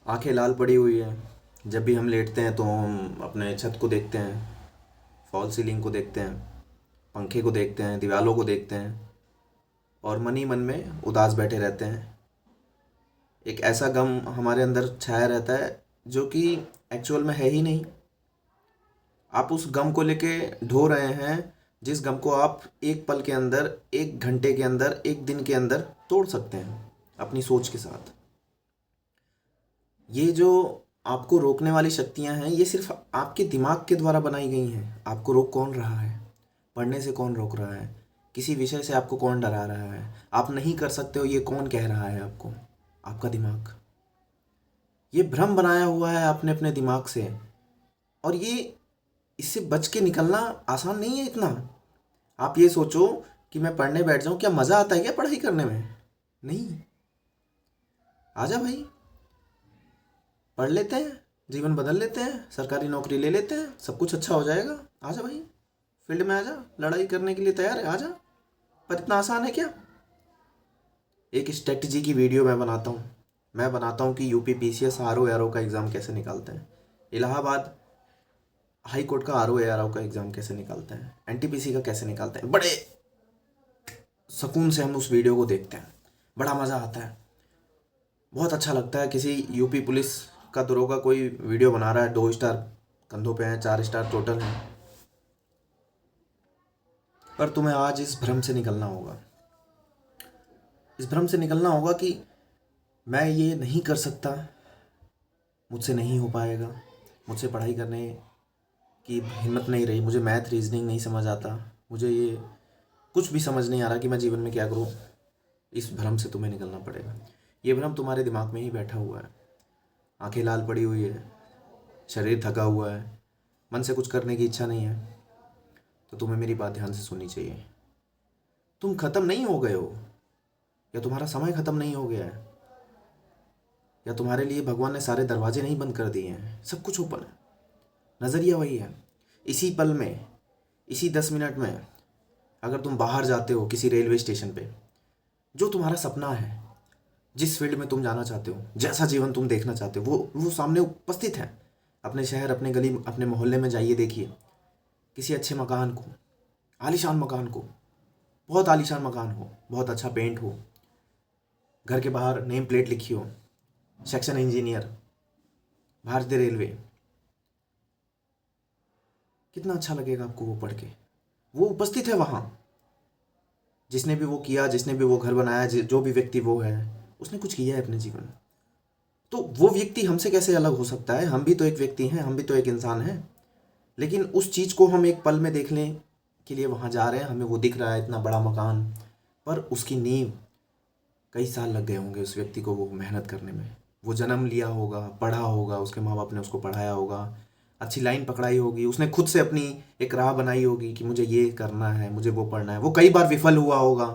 आंखें लाल पड़ी हुई है। जब भी हम लेटते हैं तो हम अपने छत को देखते हैं, फॉल सीलिंग को देखते हैं, पंखे को देखते हैं, दीवालों को देखते हैं और मन ही मन में उदास बैठे रहते हैं। एक ऐसा गम हमारे अंदर छाया रहता है जो कि एक्चुअल में है ही नहीं। आप उस गम को लेके ढो रहे हैं, जिस गम को आप एक पल के अंदर, एक घंटे के अंदर, एक दिन के अंदर तोड़ सकते हैं अपनी सोच के साथ। ये जो आपको रोकने वाली शक्तियां हैं, ये सिर्फ आपके दिमाग के द्वारा बनाई गई हैं। आपको रोक कौन रहा है? पढ़ने से कौन रोक रहा है? किसी विषय से आपको कौन डरा रहा है? आप नहीं कर सकते हो ये कौन कह रहा है आपको? आपका दिमाग। ये भ्रम बनाया हुआ है आपने अपने दिमाग से। और ये, इससे बच के निकलना आसान नहीं है इतना। आप ये सोचो कि मैं पढ़ने बैठ जाऊं, क्या मज़ा आता है क्या पढ़ाई करने में? नहीं। आजा भाई, पढ़ लेते हैं, जीवन बदल लेते हैं, सरकारी नौकरी ले लेते हैं, सब कुछ अच्छा हो जाएगा। आजा भाई, फील्ड में आजा, लड़ाई करने के लिए तैयार है, आजा। पर इतना आसान है क्या? एक स्ट्रेटजी की वीडियो मैं बनाता हूँ कि यूपी पीसीएस आर ओ का एग्ज़ाम कैसे निकालते हैं, इलाहाबाद हाई कोर्ट का आर ओ का एग्ज़ाम कैसे निकालते हैं, एनटीपीसी का कैसे निकालते हैं। बड़े सुकून से हम उस वीडियो को देखते हैं, बड़ा मज़ा आता है, बहुत अच्छा लगता है। किसी यूपी पुलिस का दरोगा कोई वीडियो बना रहा है, 2 स्टार कंधों पे हैं, 4 स्टार टोटल हैं। पर तुम्हें आज इस भ्रम से निकलना होगा। इस भ्रम से निकलना होगा कि मैं ये नहीं कर सकता, मुझसे नहीं हो पाएगा, मुझसे पढ़ाई करने की हिम्मत नहीं रही, मुझे मैथ रीजनिंग नहीं समझ आता, मुझे ये कुछ भी समझ नहीं आ रहा कि मैं जीवन में क्या करूँ। इस भ्रम से तुम्हें निकलना पड़ेगा। ये भ्रम तुम्हारे दिमाग में ही बैठा हुआ है। आंखें लाल पड़ी हुई है, शरीर थका हुआ है, मन से कुछ करने की इच्छा नहीं है। तो तुम्हें मेरी बात ध्यान से सुननी चाहिए। तुम ख़त्म नहीं हो गए हो, या तुम्हारा समय ख़त्म नहीं हो गया है, या तुम्हारे लिए भगवान ने सारे दरवाजे नहीं बंद कर दिए हैं। सब कुछ ओपन है। नज़रिया वही है। इसी पल में, इसी 10 मिनट में अगर तुम बाहर जाते हो किसी रेलवे स्टेशन पे, जो तुम्हारा सपना है, जिस फील्ड में तुम जाना चाहते हो, जैसा जीवन तुम देखना चाहते हो, वो सामने उपस्थित है। अपने शहर, अपने गली, अपने मोहल्ले में जाइए, देखिए किसी अच्छे मकान को, आलीशान मकान को, बहुत आलीशान मकान हो, बहुत अच्छा पेंट हो, घर के बाहर नेम प्लेट लिखी हो, सेक्शन इंजीनियर, भारतीय रेलवे। कितना अच्छा लगेगा आपको वो पढ़ के। वो उपस्थित है वहाँ। जिसने भी वो किया, जिसने भी वो घर बनाया, जो भी व्यक्ति वो है, उसने कुछ किया है अपने जीवन में। तो वो व्यक्ति हमसे कैसे अलग हो सकता है? हम भी तो एक व्यक्ति हैं, हम भी तो एक इंसान हैं। लेकिन उस चीज़ को हम एक पल में देखने के लिए वहाँ जा रहे हैं। हमें वो दिख रहा है, इतना बड़ा मकान, पर उसकी नींव कई साल लग गए होंगे उस व्यक्ति को वो मेहनत करने में। वो जन्म लिया होगा, पढ़ा होगा, उसके माँ बाप ने उसको पढ़ाया होगा, अच्छी लाइन पकड़ाई होगी, उसने खुद से अपनी एक राह बनाई होगी कि मुझे ये करना है, मुझे वो पढ़ना है। वो कई बार विफल हुआ होगा,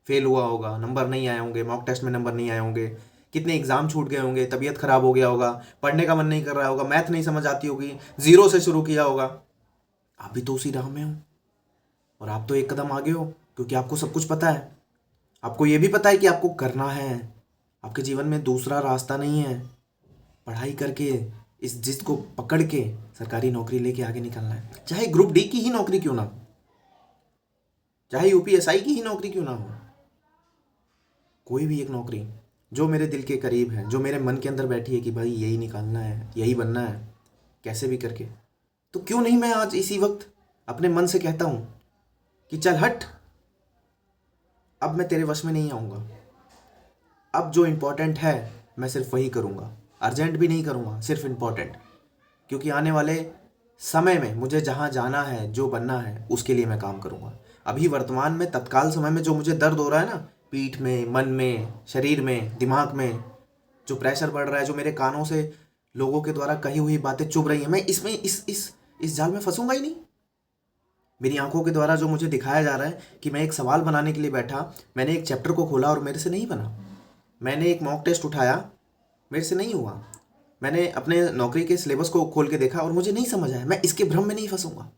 फेल हुआ होगा, नंबर नहीं आए होंगे, मॉक टेस्ट में नंबर नहीं आए होंगे, कितने एग्जाम छूट गए होंगे, तबीयत खराब हो गया होगा, पढ़ने का मन नहीं कर रहा होगा, मैथ नहीं समझ आती होगी, जीरो से शुरू किया होगा। आप भी तो उसी राह में हो, और आप तो एक कदम आगे हो, क्योंकि आपको सब कुछ पता है। आपको ये भी पता है कि आपको करना है। आपके जीवन में दूसरा रास्ता नहीं है। पढ़ाई करके, इस जिद को पकड़ के सरकारी नौकरी लेके आगे निकलना है। चाहे ग्रुप डी की ही नौकरी क्यों ना हो, चाहे यूपीएसआई की ही नौकरी क्यों ना हो, कोई भी एक नौकरी जो मेरे दिल के करीब है, जो मेरे मन के अंदर बैठी है कि भाई यही निकालना है, यही बनना है, कैसे भी करके। तो क्यों नहीं मैं आज इसी वक्त अपने मन से कहता हूँ कि चल हट, अब मैं तेरे वश में नहीं आऊँगा। अब जो इम्पोर्टेंट है मैं सिर्फ वही करूँगा, अर्जेंट भी नहीं करूँगा, सिर्फ इम्पोर्टेंट। क्योंकि आने वाले समय में मुझे जहाँ जाना है, जो बनना है, उसके लिए मैं काम करूँगा। अभी वर्तमान में, तत्काल समय में जो मुझे दर्द हो रहा है ना, पीठ में, मन में, शरीर में, दिमाग में, जो प्रेशर बढ़ रहा है, जो मेरे कानों से लोगों के द्वारा कही हुई बातें चुभ रही हैं, मैं इसमें इस जाल में फंसूंगा ही नहीं। मेरी आंखों के द्वारा जो मुझे दिखाया जा रहा है कि मैं एक सवाल बनाने के लिए बैठा, मैंने एक चैप्टर को खोला और मेरे से नहीं बना। मैंने एक मॉक टेस्ट उठाया, मेरे से नहीं हुआ। मैंने अपने नौकरी के सिलेबस को खोल के देखा और मुझे नहीं समझ आया। मैं इसके भ्रम में नहीं फंसूंगा।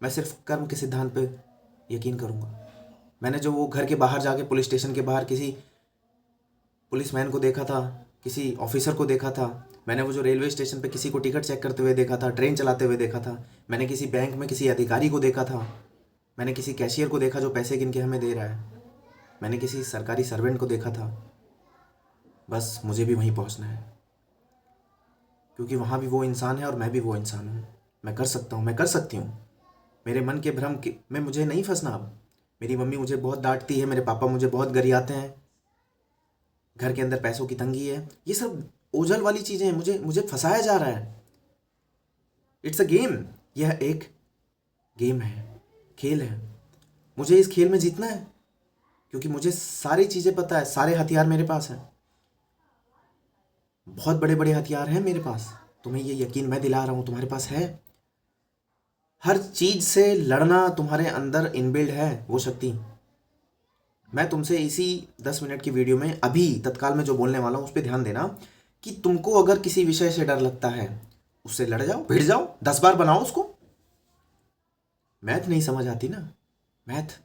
मैं सिर्फ कर्म के सिद्धांत पे यकीन करूंगा। मैंने जो वो घर के बाहर जाके, पुलिस स्टेशन के बाहर किसी पुलिसमैन को देखा था किसी ऑफिसर को देखा था, मैंने वो जो रेलवे स्टेशन पे किसी को टिकट चेक करते हुए देखा था, ट्रेन चलाते हुए देखा था, मैंने किसी बैंक में किसी अधिकारी को देखा था, मैंने किसी कैशियर को देखा जो पैसे गिन के हमें दे रहा है, मैंने किसी सरकारी सर्वेंट को देखा था। बस मुझे भी वहीं पहुंचना है, क्योंकि वहाँ भी वो इंसान है और मैं भी वो इंसान हूँ। मैं कर सकता हूँ, मैं कर सकती हूँ। मेरे मन के भ्रम के में मुझे नहीं फंसना अब। मेरी मम्मी मुझे बहुत डांटती है, मेरे पापा मुझे बहुत गरियाते हैं, घर के अंदर पैसों की तंगी है, ये सब ओझल वाली चीज़ें हैं। मुझे मुझे फंसाया जा रहा है। It's a game. यह एक गेम है, खेल है। मुझे इस खेल में जीतना है, क्योंकि मुझे सारी चीज़ें पता है, सारे हथियार मेरे पास हैं, बहुत बड़े बड़े हथियार हैं मेरे पास। तुम्हें ये यकीन मैं दिला रहा हूँ, तुम्हारे पास है। हर चीज़ से लड़ना तुम्हारे अंदर इनबिल्ड है, वो शक्ति। मैं तुमसे इसी 10 मिनट की वीडियो में अभी तत्काल में जो बोलने वाला हूँ उस पर ध्यान देना, कि तुमको अगर किसी विषय से डर लगता है, उससे लड़ जाओ, भिड़ जाओ, 10 बार बनाओ उसको। मैथ नहीं समझ आती ना, मैथ,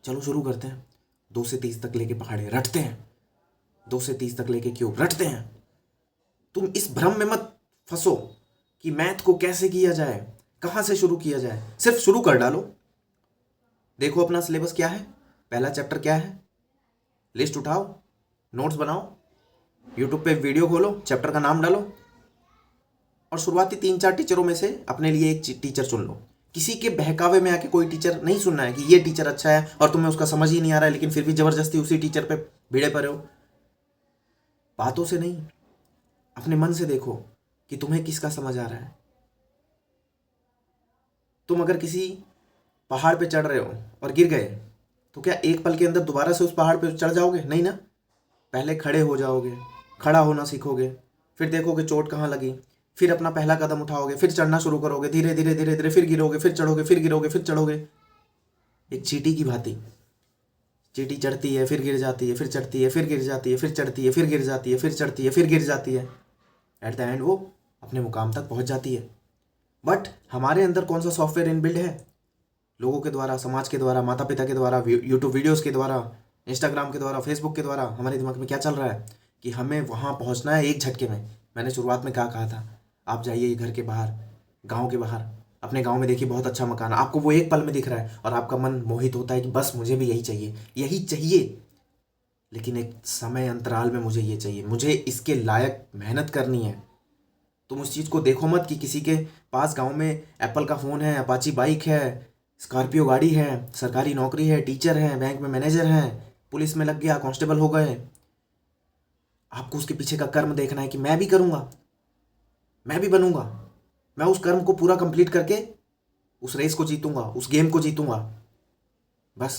चलो शुरू करते हैं। 2 से 30 तक लेके पहाड़े रटते हैं, 2 से 30 तक लेके क्यूब रटते हैं। तुम इस भ्रम में मत फंसो कि मैथ को कैसे किया जाए, कहाँ से शुरू किया जाए। सिर्फ शुरू कर डालो। देखो अपना सिलेबस क्या है, पहला चैप्टर क्या है, लिस्ट उठाओ, नोट्स बनाओ, यूट्यूब पे वीडियो खोलो, चैप्टर का नाम डालो, और शुरुआती 3-4 टीचरों में से अपने लिए एक टीचर चुन लो। किसी के बहकावे में आके कोई टीचर नहीं सुनना है कि ये टीचर अच्छा है और तुम्हें उसका समझ ही नहीं आ रहा है, लेकिन फिर भी जबरदस्ती उसी टीचर पे भिड़े पड़े हो। बातों से नहीं, अपने मन से देखो कि तुम्हें किसका समझ आ रहा है। तुम अगर किसी पहाड़ पे चढ़ रहे हो और गिर गए, तो क्या एक पल के अंदर दोबारा से उस पहाड़ पे चढ़ जाओगे? नहीं ना। पहले खड़े हो जाओगे, खड़ा होना सीखोगे, फिर देखोगे चोट कहाँ लगी, फिर अपना पहला कदम उठाओगे, फिर चढ़ना शुरू करोगे, धीरे धीरे धीरे धीरे, फिर गिरोगे, फिर चढ़ोगे, फिर गिरोगे, फिर चढ़ोगे। एक चींटी की भांति। चींटी चढ़ती है, फिर गिर जाती है, फिर चढ़ती है, फिर गिर जाती है, फिर चढ़ती है, फिर गिर जाती है, फिर चढ़ती है, फिर गिर जाती है। एट द एंड वो अपने मुकाम तक पहुंच जाती है। बट हमारे अंदर कौन सा सॉफ्टवेयर इनबिल्ड है? लोगों के द्वारा, समाज के द्वारा, माता पिता के द्वारा, यूट्यूब वीडियोस के द्वारा, इंस्टाग्राम के द्वारा, फेसबुक के द्वारा हमारे दिमाग में क्या चल रहा है कि हमें वहाँ पहुँचना है एक झटके में। मैंने शुरुआत में क्या कहा था, आप जाइए घर के बाहर, गाँव के बाहर, अपने गाँव में देखिए बहुत अच्छा मकान, आपको वो एक पल में दिख रहा है और आपका मन मोहित होता है कि बस मुझे भी यही चाहिए, यही चाहिए। लेकिन एक समय अंतराल में मुझे ये चाहिए, मुझे इसके लायक मेहनत करनी है। तुम उस चीज़ को देखो मत कि किसी के पास गांव में एप्पल का फ़ोन है, अपाची बाइक है, स्कॉर्पियो गाड़ी है, सरकारी नौकरी है, टीचर है, बैंक में मैनेजर है, पुलिस में लग गया, कांस्टेबल हो गए। आपको उसके पीछे का कर्म देखना है कि मैं भी करूँगा, मैं भी बनूंगा, मैं उस कर्म को पूरा कंप्लीट करके उस रेस को जीतूंगा, उस गेम को जीतूंगा। बस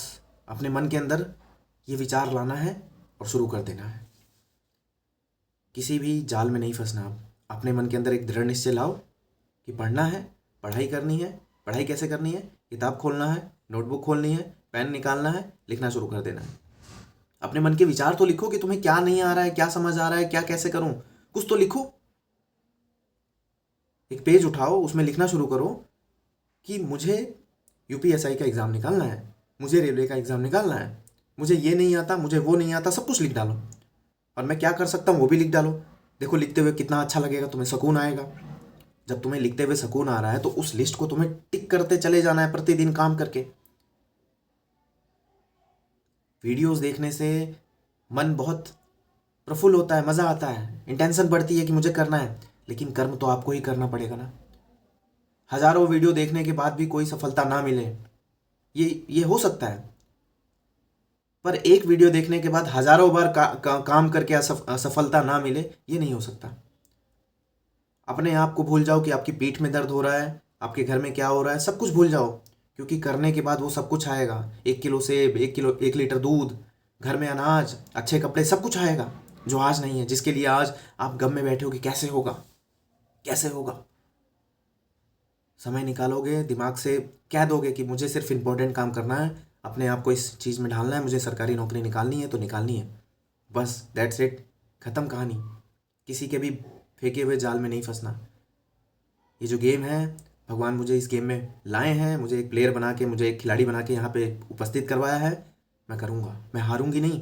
अपने मन के अंदर ये विचार लाना है और शुरू कर देना है। किसी भी जाल में नहीं फंसना। आप अपने मन के अंदर एक दृढ़ निश्चय लाओ कि पढ़ना है, पढ़ाई करनी है। पढ़ाई कैसे करनी है? किताब खोलना है, नोटबुक खोलनी है, पेन निकालना है, लिखना शुरू कर देना है। अपने मन के विचार तो लिखो कि तुम्हें क्या नहीं आ रहा है, क्या समझ आ रहा है, क्या कैसे करूं, कुछ तो लिखो। एक पेज उठाओ, उसमें लिखना शुरू करो कि मुझे यूपीएसआई का एग्ज़ाम निकालना है, मुझे रेलवे का एग्ज़ाम निकालना है, मुझे ये नहीं आता, मुझे वो नहीं आता, सब कुछ लिख डालो। और मैं क्या कर सकता हूँ वो भी लिख डालो। देखो लिखते हुए कितना अच्छा लगेगा, तुम्हें सुकून आएगा। जब तुम्हें लिखते हुए सुकून आ रहा है तो उस लिस्ट को तुम्हें टिक करते चले जाना है प्रतिदिन काम करके। वीडियोस देखने से मन बहुत प्रफुल्ल होता है, मज़ा आता है, इंटेंशन बढ़ती है कि मुझे करना है, लेकिन कर्म तो आपको ही करना पड़ेगा ना। हजारों वीडियो देखने के बाद भी कोई सफलता ना मिले, ये हो सकता है, पर एक वीडियो देखने के बाद हजारों बार काम करके असफलता ना मिले, ये नहीं हो सकता। अपने आप को भूल जाओ कि आपकी पीठ में दर्द हो रहा है, आपके घर में क्या हो रहा है, सब कुछ भूल जाओ, क्योंकि करने के बाद वो सब कुछ आएगा। 1 किलो सेब, 1 लीटर दूध, घर में अनाज, अच्छे कपड़े, सब कुछ आएगा जो आज नहीं है, जिसके लिए आज आप गम में बैठे हो कि कैसे होगा, कैसे होगा। समय निकालोगे, दिमाग से कह दोगे कि मुझे सिर्फ इम्पोर्टेंट काम करना है, अपने आप को इस चीज़ में ढालना है, मुझे सरकारी नौकरी निकालनी है तो निकालनी है, बस दैट्स इट, ख़त्म कहानी। किसी के भी फेंके हुए जाल में नहीं फंसना। ये जो गेम है, भगवान मुझे इस गेम में लाए हैं, मुझे एक प्लेयर बना के, मुझे एक खिलाड़ी बना के यहाँ पे उपस्थित करवाया है। मैं करूँगा, मैं हारूंगी नहीं,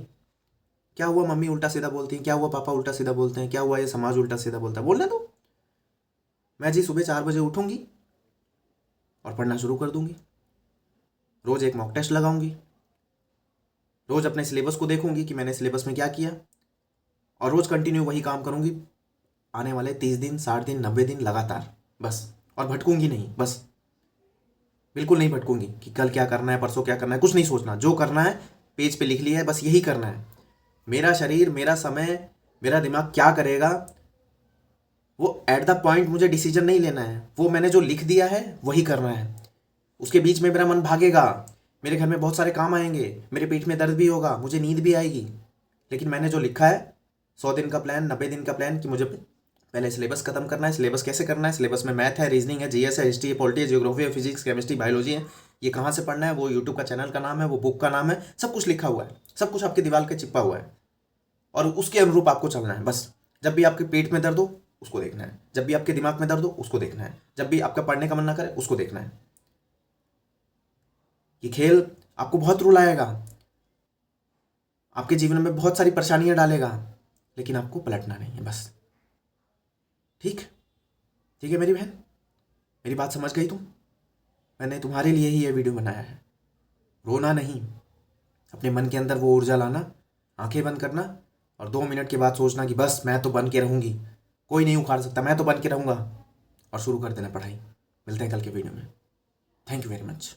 क्या हुआ मम्मी उल्टा सीधा बोलती हैं, क्या हुआ पापा उल्टा सीधा बोलते हैं, क्या हुआ ये समाज उल्टा सीधा बोलता है, बोलने दो। मैं जी सुबह 4 बजे उठूंगी और पढ़ना शुरू कर दूंगी। रोज एक मॉक टेस्ट लगाऊंगी, रोज अपने सिलेबस को देखूंगी कि मैंने सिलेबस में क्या किया, और रोज कंटिन्यू वही काम करूंगी आने वाले 30 दिन, 60 दिन, 90 दिन लगातार, बस। और भटकूंगी नहीं, बस बिल्कुल नहीं भटकूंगी कि कल क्या करना है, परसों क्या करना है, कुछ नहीं सोचना। जो करना है पेज पे लिख लिया है, बस यही करना है। मेरा शरीर, मेरा समय, मेरा दिमाग क्या करेगा, वो एट द पॉइंट मुझे डिसीजन नहीं लेना है। वो मैंने जो लिख दिया है वही करना है। उसके बीच में मेरा मन भागेगा, मेरे घर में बहुत सारे काम आएंगे, मेरे पेट में दर्द भी होगा, मुझे नींद भी आएगी, लेकिन मैंने जो लिखा है 100 दिन का प्लान, 90 दिन का प्लान, कि मुझे पहले सिलेबस खत्म करना है। सिलेबस कैसे करना है? सिलेबस में मैथ है, रीजनिंग है, जीएस है, हिस्ट्री है, पॉलिटी है, जियोग्राफी है, फिजिक्स, केमिस्ट्री, बायोलॉजी है। ये कहाँ से पढ़ना है, वो यूट्यूब का चैनल का नाम है, वो बुक का नाम है, सब कुछ लिखा हुआ है, सब कुछ आपके दीवार के चिपका हुआ है, और उसके अनुरूप आपको चलना है। बस जब भी आपके पेट में दर्द हो उसको देखना है, जब भी आपके दिमाग में दर्द हो उसको देखना है, जब भी आपका पढ़ने का मन ना करे उसको देखना है। ये खेल आपको बहुत रुलाएगा, आपके जीवन में बहुत सारी परेशानियां डालेगा, लेकिन आपको पलटना नहीं है, बस। ठीक ठीक है मेरी बहन, मेरी बात समझ गई तुम? मैंने तुम्हारे लिए ही ये वीडियो बनाया है। रोना नहीं, अपने मन के अंदर वो ऊर्जा लाना, आंखें बंद करना, और 2 मिनट के बाद सोचना कि बस मैं तो बन के रहूंगी, कोई नहीं उखाड़ सकता, मैं तो बन के रहूंगा, और शुरू कर देना पढ़ाई। मिलते हैं कल के वीडियो में। Thank you very much.